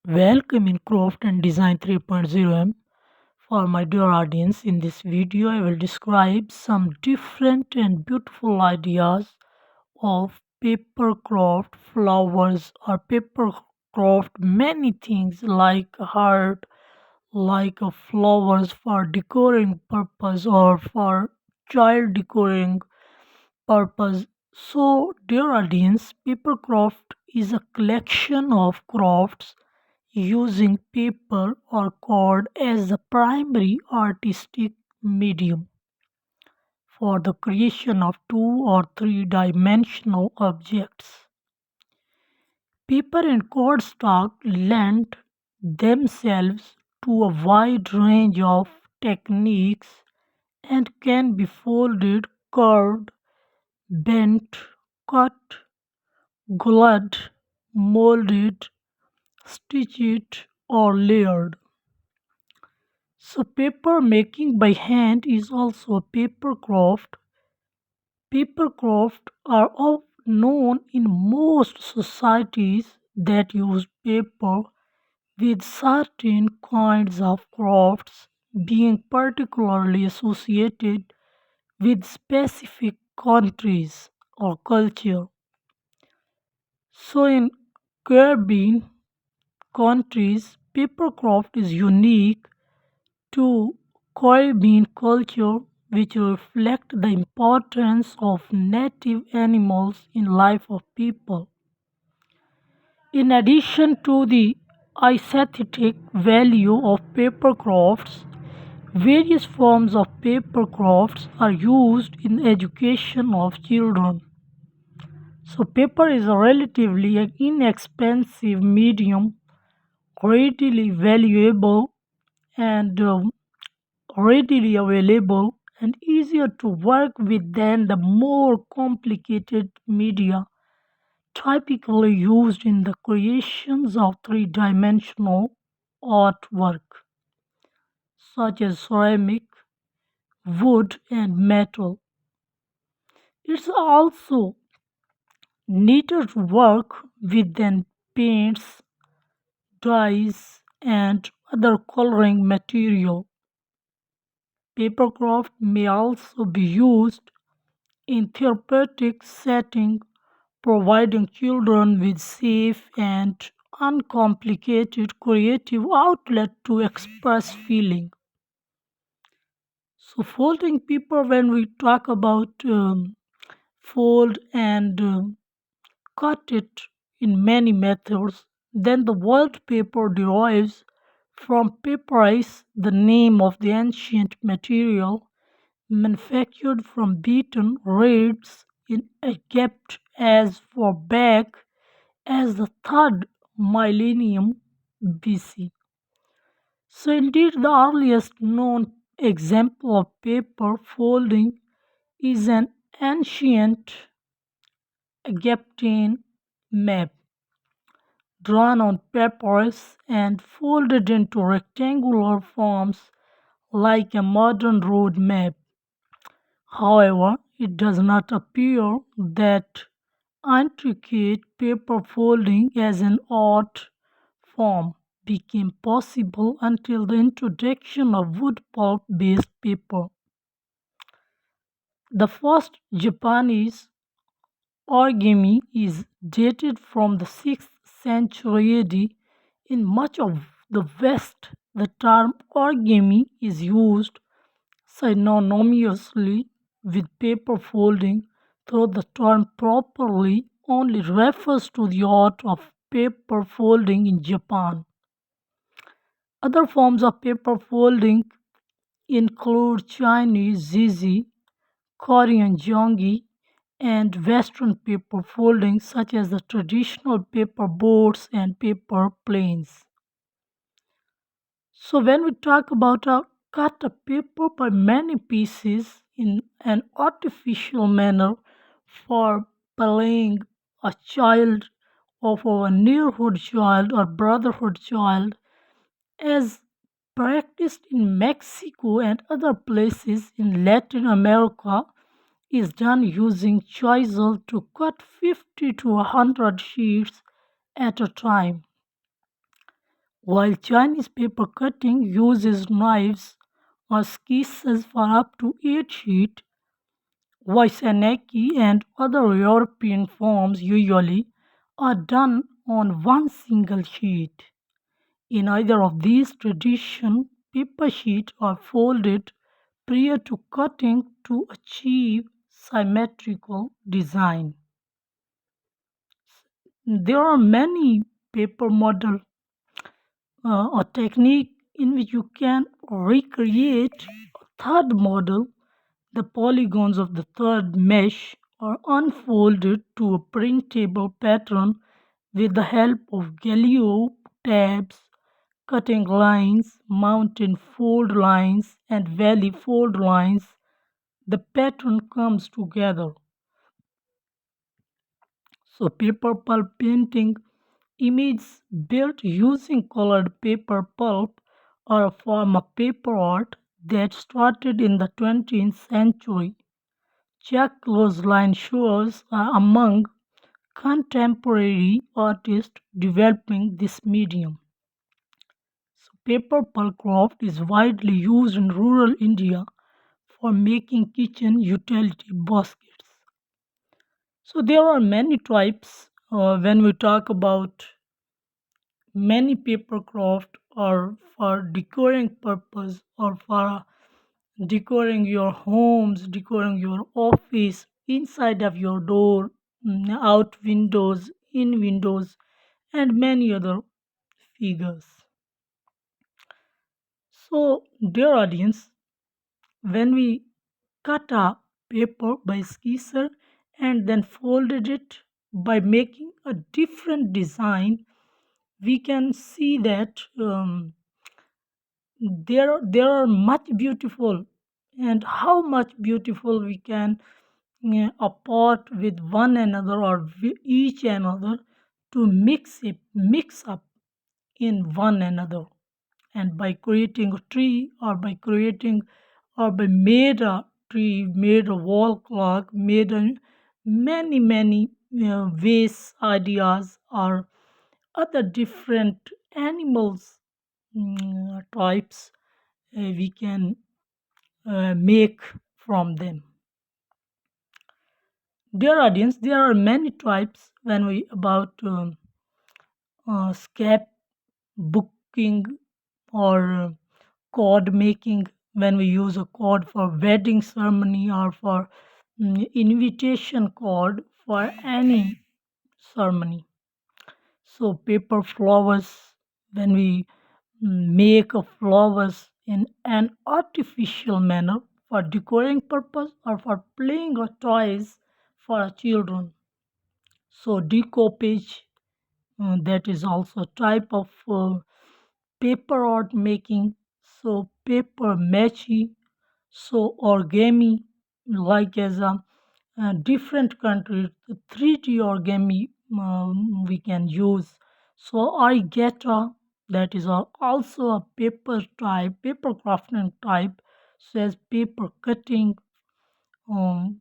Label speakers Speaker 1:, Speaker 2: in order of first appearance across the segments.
Speaker 1: Welcome in Craft and Design 3.0M. For my dear audience, in this video I will describe some different and beautiful ideas of paper craft flowers or paper craft many things like heart, like flowers for decorating purpose or for child decorating purpose. So, dear audience, paper craft is a collection of crafts using paper or cord as the primary artistic medium for the creation of two or three dimensional objects. Paper and cardstock lend themselves to a wide range of techniques and can be folded, curved, bent, cut, glued, molded, stitched, or layered. So, paper making by hand is also a paper craft. Paper craft are known in most societies that use paper, with certain kinds of crafts being particularly associated with specific countries or culture. So, in Caribbean countries, paper craft is unique to Caribbean culture, which reflect the importance of native animals in life of people. In addition to the aesthetic value of paper crafts, various forms of paper crafts are used in education of children. So paper is a relatively inexpensive medium, readily valuable and readily available and easier to work with than the more complicated media typically used in the creations of three-dimensional artwork such as ceramic, wood, and metal. It's also neater to work with than paints, dyes, and other coloring material. Papercraft may also be used in therapeutic setting, providing children with safe and uncomplicated creative outlet to express feeling. So folding paper, when we talk about fold and cut it in many methods, then the word paper derives from papyrus, the name of the ancient material manufactured from beaten reeds in Egypt as far back as the 3rd millennium BC. So, indeed, the earliest known example of paper folding is an ancient Egyptian map drawn on papyrus and folded into rectangular forms like a modern road map. However, it does not appear that intricate paper folding as an art form became possible until the introduction of wood pulp based paper. The first Japanese origami is dated from the 6th century AD. In much of the West, the term origami is used synonymously with paper folding, though the term properly only refers to the art of paper folding in Japan. Other forms of paper folding include Chinese zizi, Korean jongi, and Western paper folding such as the traditional paper boats and paper planes. So when we talk about a cut a paper by many pieces in an artificial manner for playing a child of our neighborhood child or brotherhood child as practiced in Mexico and other places in Latin America is done using chisel to cut 50 to 100 sheets at a time. while Chinese paper cutting uses knives or skisses for up to 8 sheets, Waisanaki and other European forms usually are done on one single sheet. In either of these traditions, paper sheets are folded prior to cutting to achieve symmetrical design. There are many paper model a technique in which you can recreate a third model. The polygons of the third mesh are unfolded to a printable pattern with the help of Galileo tabs, cutting lines, mountain fold lines, and valley fold lines. The pattern comes together. So, paper pulp painting images built using colored paper pulp are a form of paper art that started in the 20th century. Jack Clothesline shows are among contemporary artists developing this medium. So paper pulp craft is widely used in rural India for making kitchen utility baskets. So there are many types when we talk about many paper craft or for decorating purpose or for decorating your homes, decorating your office, inside of your door, out windows, in windows, and many other figures. So, dear audience, when we cut a paper by skisser and then folded it by making a different design, we can see that there are much beautiful, and how much beautiful we can apart with one another or each another to mix up in one another, and by creating a tree or by creating or by made a tree, made a wall clock, made a many ways ideas or other different animals types we can make from them. Dear audience, there are many types when we about scap booking or cord making, when we use a cord for wedding ceremony or for invitation cord for any ceremony. So paper flowers, when we make a flowers in an artificial manner for decorating purpose or for playing or toys for our children. So decoupage, that is also a type of paper art making. So paper mache, so origami, like as a different countries, the 3D origami we can use. So origata, that is also a paper type, paper crafting type. So as paper cutting, um,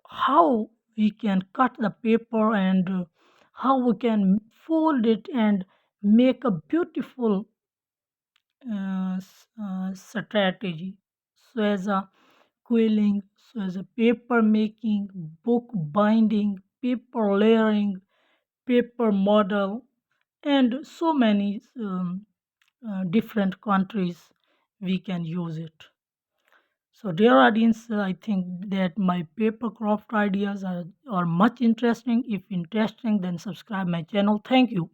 Speaker 1: how we can cut the paper and how we can fold it and make a beautiful strategy. So as a quilling, so as a paper making, book binding, paper layering, paper model, and so many different countries we can use it. So, dear audience, I think that my paper craft ideas are much interesting. If interesting, then subscribe my channel. Thank you.